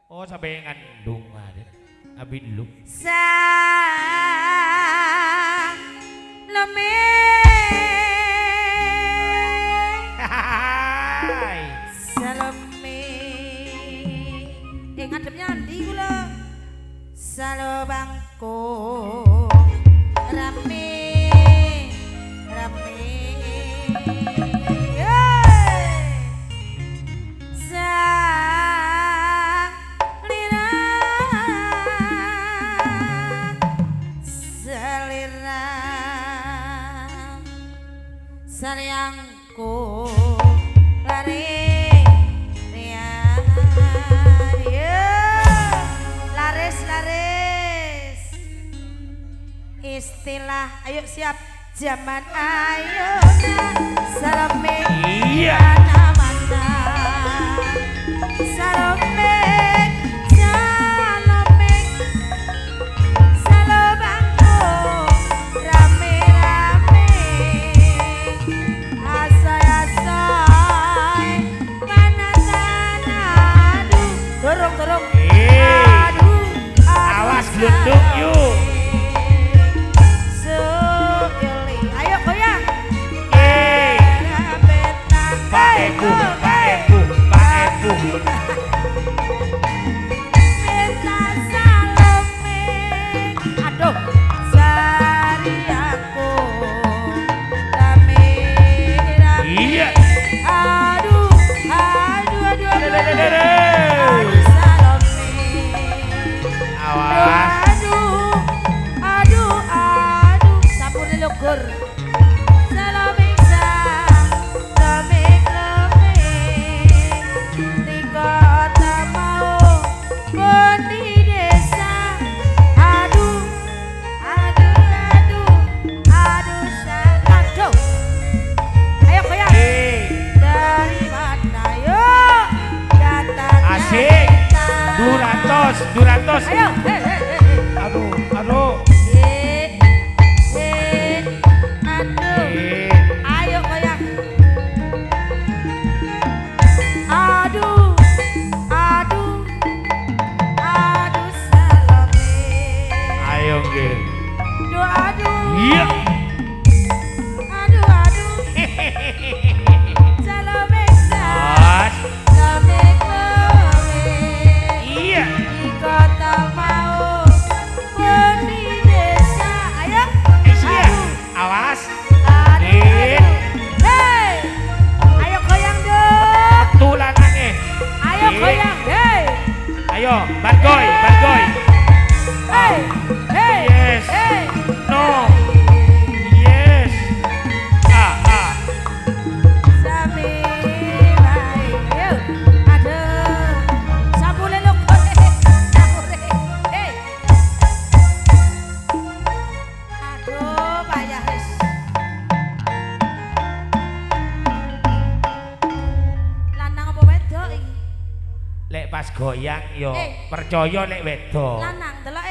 Oh sampai ngandung ada. Abi dulu. Salome. Salome. Ngadepnya ndi kula. Salobangku rame rame. Sayangku lari laris istilah ayo siap zaman ayo Salome iya mana Salome Lunduk yuk. Ayo goyang. Pak Ebu, Pak Ebu, Pak Ebu. Salome, aduh, sari aku, rame. Iya. Aduh. Gur Salome Salome di kota mau pun di desa aduh ayo goyang dari mana yuk datang asik Durantos ayo aduh ayo goyang aduh Salome ayo nggih aduh iya aduh Salome Salome iya di kota mau pun di desa ayo awas Hei, ayo goyang dong. tulanange Ayo goyang, hei. ayo bargoy Hei, yes hei. no yes Sami baik, yuk. Aduh, sabule lu sabule. Hei. Aduh, payah wis. Lanang apa wedok iki? lek pas goyang yo percaya lek wedok Lanang delok